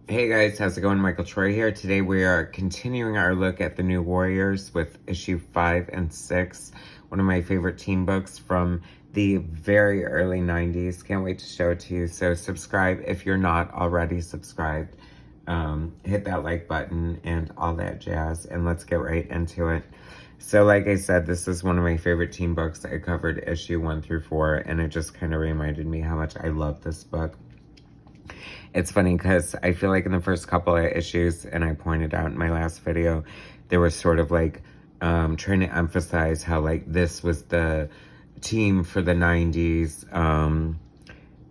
Hey guys, how's it going? Michael Troy here. Today we are continuing our look at the New Warriors with issue 5 and 6, one of my favorite teen books from the very early 90s. Can't wait to show it to you. So subscribe if you're not already subscribed. Hit that like button and all that jazz, and let's get right into it. So like I said, this is one of my favorite teen books. I covered issue 1 through 4, and it just kind of reminded me how much I love this book. It's funny because I feel like in the first couple of issues, and I pointed out in my last video, they were sort of like trying to emphasize how like this was the team for the 90s,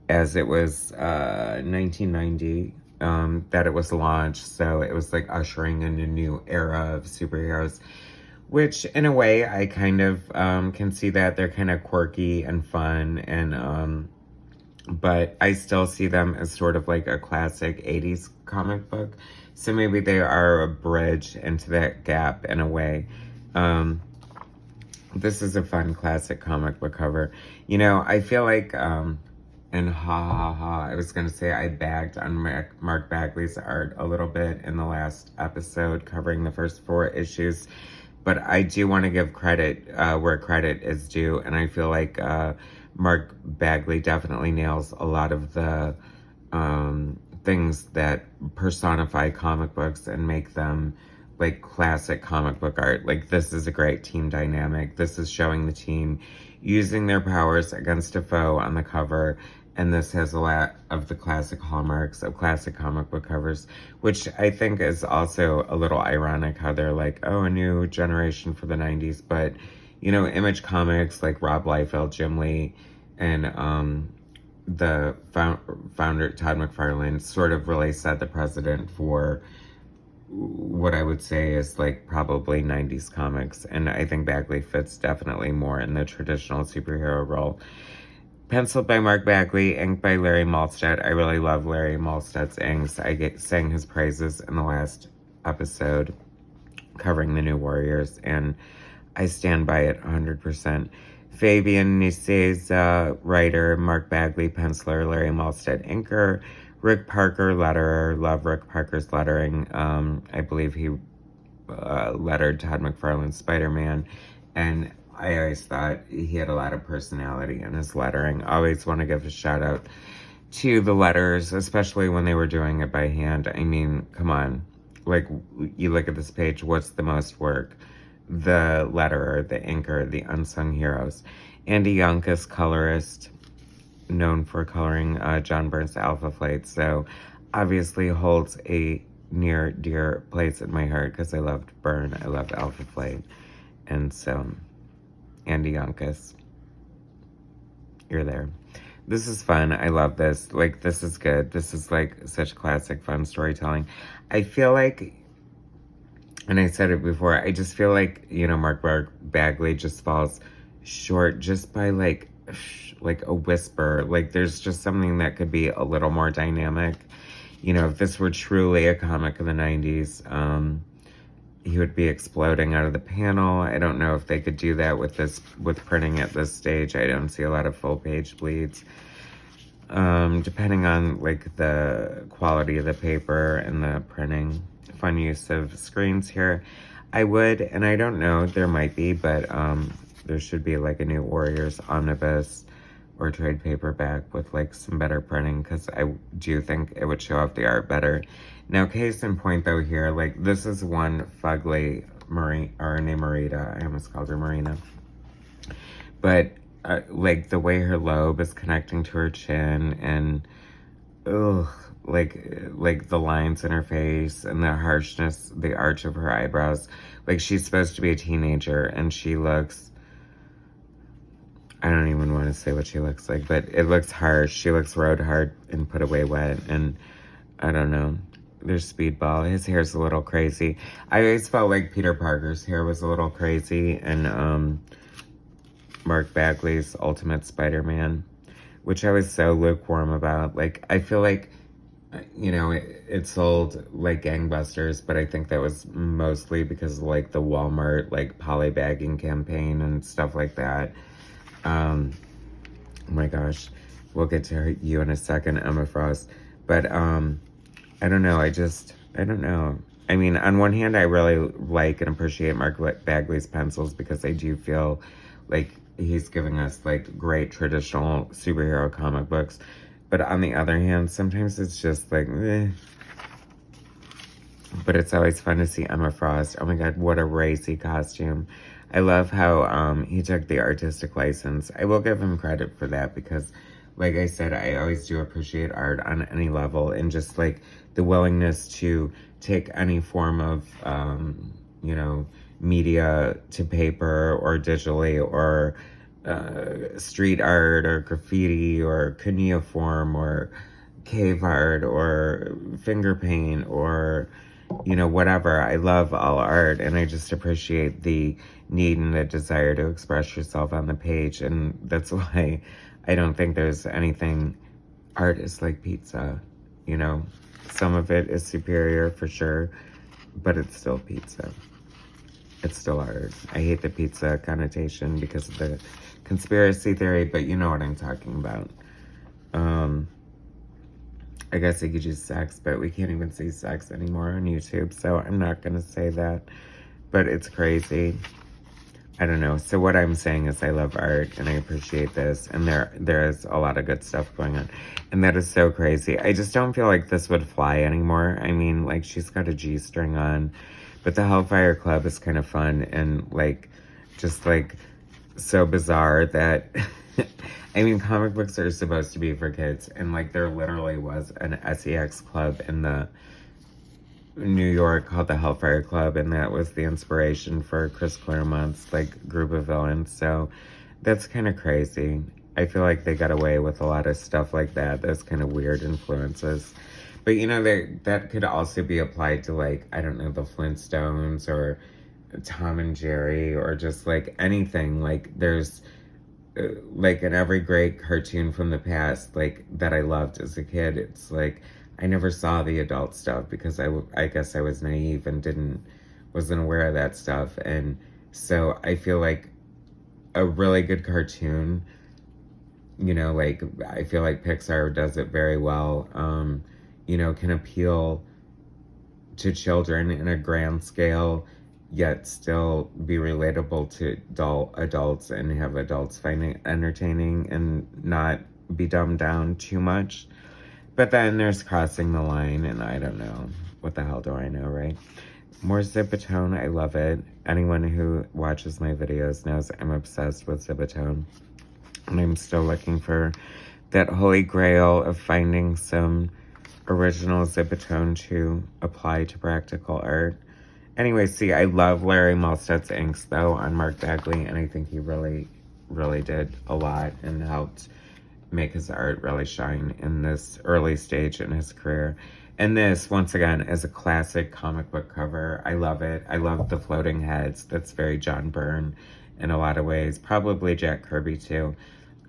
as it was 1990 that it was launched. So it was like ushering in a new era of superheroes, which in a way I kind of can see that. They're kind of quirky and fun, and but I still see them as sort of like a classic 80s comic book. So maybe they are a bridge into that gap in a way. This is a fun classic comic book cover. You know, I feel like, and I was going to say I bagged on Mark Bagley's art a little bit in the last episode covering the first 4 issues. But I do want to give credit where credit is due. And I feel like Mark Bagley definitely nails a lot of the things that personify comic books and make them like classic comic book art. Like, this is a great team dynamic. This is showing the team using their powers against a foe on the cover. And this has a lot of the classic hallmarks of classic comic book covers, which I think is also a little ironic how they're like, oh, a new generation for the 90s. But, you know, Image Comics, like Rob Liefeld, Jim Lee, and the founder, Todd McFarlane, sort of really set the precedent for what I would say is like probably 90s comics. And I think Bagley fits definitely more in the traditional superhero role. Penciled by Mark Bagley, inked by Larry Malstead. I really love Larry Malstead's inks. I sang his praises in the last episode covering the New Warriors, and I stand by it 100%. Fabian, Nicieza, writer, Mark Bagley, penciler, Larry Malstead, inker, Rick Parker, letterer. Love Rick Parker's lettering. I believe he lettered Todd McFarlane's Spider-Man, and I always thought he had a lot of personality in his lettering. I always want to give a shout out to the letters, especially when they were doing it by hand. I mean, come on. Like, you look at this page, what's the most work? The letterer, the inker, the unsung heroes. Andy Yonkis, colorist, known for coloring John Byrne's Alpha Flight. So, obviously holds a near dear place in my heart because I loved Byrne. I loved Alpha Flight. And so, Andy Yonkis, you're there. This is fun. I love this. Like, this is good. This is like such classic fun storytelling. I feel like, and I said it before, I just feel like, you know, Mark Bagley just falls short just by like a whisper. Like, there's just something that could be a little more dynamic. You know, if this were truly a comic of the 90s, he would be exploding out of the panel. I don't know if they could do that with printing at this stage. I don't see a lot of full page bleeds. Depending on like the quality of the paper and the printing. Fun use of screens here. I would, and I don't know, there might be, but there should be like a New Warriors omnibus or trade paperback with like some better printing, because I do think it would show off the art better. Now, case in point though here, like this is one Fugly Marita. I almost called her Marina. But like the way her lobe is connecting to her chin, and like the lines in her face and the harshness, the arch of her eyebrows. Like, she's supposed to be a teenager and she looks, I don't even want to say what she looks like, but it looks harsh. She looks rode hard and put away wet, and I don't know. There's Speedball. His hair's a little crazy. I always felt like Peter Parker's hair was a little crazy, and Mark Bagley's Ultimate Spider-Man, which I was so lukewarm about. Like, I feel like, you know, it sold like gangbusters, but I think that was mostly because of like the Walmart like polybagging campaign and stuff like that. Oh my gosh, we'll get to you in a second, Emma Frost. But I don't know. I don't know. I mean, on one hand, I really like and appreciate Mark Bagley's pencils because I do feel like he's giving us like great traditional superhero comic books. But on the other hand, sometimes it's just like, eh. But it's always fun to see Emma Frost. Oh my God, what a racy costume. I love how he took the artistic license. I will give him credit for that because, like I said, I always do appreciate art on any level, and just like the willingness to take any form of, you know, media to paper or digitally, or street art or graffiti or cuneiform or cave art or finger paint or, you know, whatever. I love all art, and I just appreciate the need and the desire to express yourself on the page. And that's why I don't think there's anything art is like pizza, you know. Some of it is superior for sure, but it's still pizza. It's still art. I hate the pizza connotation because of the conspiracy theory, but you know what I'm talking about. I guess I could use sex, but we can't even see sex anymore on YouTube, so I'm not going to say that. But it's crazy. I don't know. So what I'm saying is I love art, and I appreciate this, and there is a lot of good stuff going on. And that is so crazy. I just don't feel like this would fly anymore. I mean, like, she's got a G-string on, but the Hellfire Club is kind of fun, and, like, just, like, so bizarre that... I mean, comic books are supposed to be for kids, and, like, there literally was an SEX club in the New York called the Hellfire Club, and that was the inspiration for Chris Claremont's, like, group of villains, so that's kind of crazy. I feel like they got away with a lot of stuff like that, those kind of weird influences. But, you know, that could also be applied to, like, I don't know, the Flintstones, or Tom and Jerry, or just, like, anything. Like, there's... like in every great cartoon from the past, like that I loved as a kid, it's like I never saw the adult stuff because I guess I was naive and wasn't aware of that stuff. And so I feel like a really good cartoon, you know, like I feel like Pixar does it very well, you know, can appeal to children in a grand scale, yet still be relatable to adults, and have adults find it entertaining and not be dumbed down too much. But then there's crossing the line, and I don't know. What the hell do I know, right? More Zipatone, I love it. Anyone who watches my videos knows I'm obsessed with Zipatone. And I'm still looking for that holy grail of finding some original Zipatone to apply to practical art. Anyway, see, I love Larry Malstead's inks, though, on Mark Bagley, and I think he really, really did a lot and helped make his art really shine in this early stage in his career. And this, once again, is a classic comic book cover. I love it. I love the floating heads. That's very John Byrne in a lot of ways. Probably Jack Kirby, too.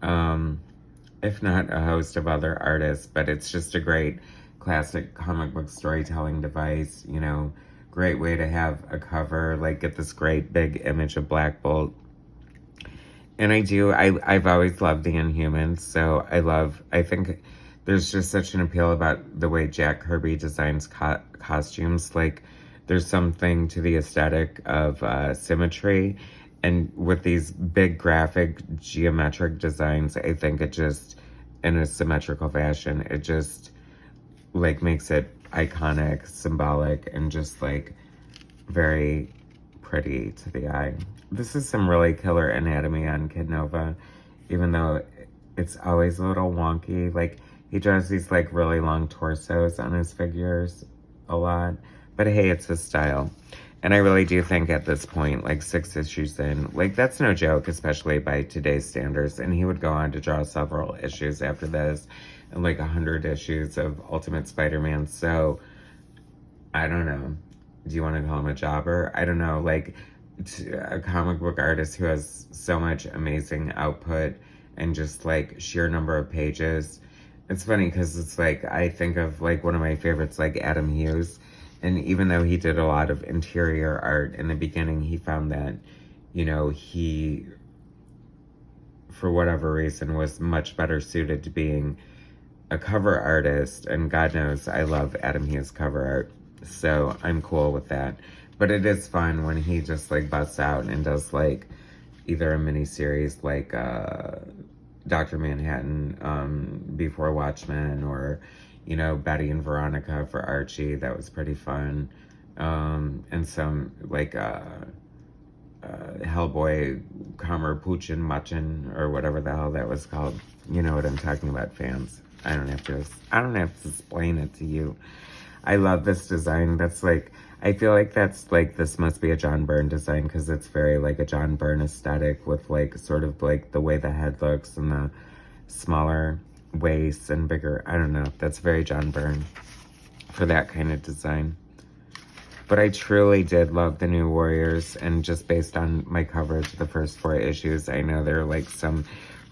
If not a host of other artists. But it's just a great classic comic book storytelling device, you know. Great way to have a cover, like get this great big image of Black Bolt. And I've always loved the Inhumans, so I think there's just such an appeal about the way Jack Kirby designs costumes. Like, there's something to the aesthetic of symmetry, and with these big graphic geometric designs, I think it just, in a symmetrical fashion, it just, like, makes it iconic, symbolic, and just like very pretty to the eye. This is some really killer anatomy on Kid Nova, even though it's always a little wonky. Like, he draws these like really long torsos on his figures a lot, but hey, it's his style. And I really do think at this point, like 6 issues in, like, that's no joke, especially by today's standards. And he would go on to draw several issues after this, and like 100 issues of Ultimate Spider-Man. So, I don't know. Do you want to call him a jobber? I don't know. Like, a comic book artist who has so much amazing output and just like sheer number of pages. It's funny because it's like, I think of like one of my favorites, like Adam Hughes. And even though he did a lot of interior art in the beginning, he found that, you know, he, for whatever reason, was much better suited to being a cover artist, and God knows I love Adam Hughes cover art, so I'm cool with that. But it is fun when he just like busts out and does like either a miniseries like Dr. Manhattan before Watchmen, or you know, Betty and Veronica for Archie. That was pretty fun. And some like Hellboy, Kamer Puchin Machin, or whatever the hell that was called. You know what I'm talking about, fans. I don't have to explain it to you. I love this design. That's like, I feel like that's like, this must be a John Byrne design, because it's very like a John Byrne aesthetic, with like sort of like the way the head looks and the smaller waist and bigger, I don't know. That's very John Byrne for that kind of design. But I truly did love the New Warriors, and just based on my coverage of the first 4 issues, I know there are like some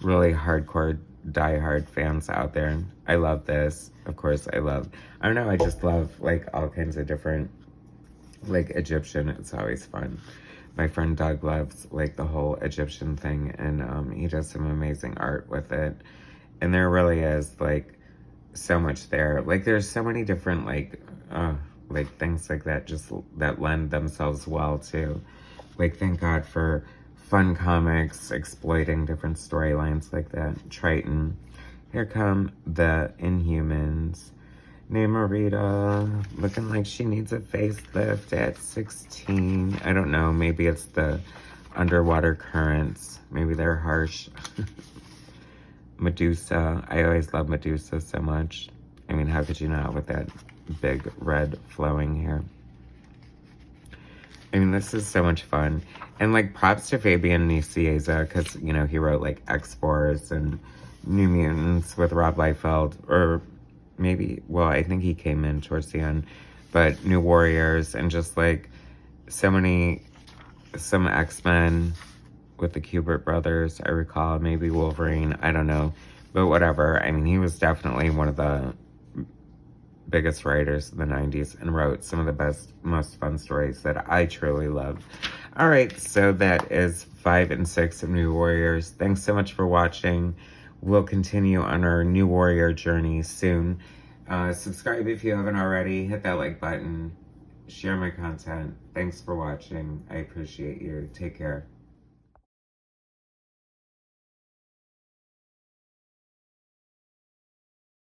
really hardcore diehard fans out there. I love this. Of course, I don't know, I just love like all kinds of different, like Egyptian. It's always fun. My friend Doug loves like the whole Egyptian thing, and he does some amazing art with it. And there really is like so much there. Like there's so many different like things like that, just that lend themselves well to, like, thank God for fun comics exploiting different storylines like that. Triton. Here come the Inhumans. Namorita, looking like she needs a facelift at 16. I don't know, maybe it's the underwater currents. Maybe they're harsh. Medusa. I always love Medusa so much. I mean, how could you not with that big red flowing hair? I mean, this is so much fun. And like, props to Fabian Nicieza, because, you know, he wrote like X-Force and New Mutants with Rob Liefeld, or maybe, well, I think he came in towards the end, but New Warriors, and just like some X-Men with the Kubert brothers, I recall, maybe Wolverine, I don't know, but whatever. I mean, he was definitely one of the biggest writers in the 90s, and wrote some of the best, most fun stories that I truly love. All right, so that is 5 and 6 of New Warriors. Thanks so much for watching. We'll continue on our New Warrior journey soon. Subscribe if you haven't already. Hit that like button. Share my content. Thanks for watching. I appreciate you. Take care.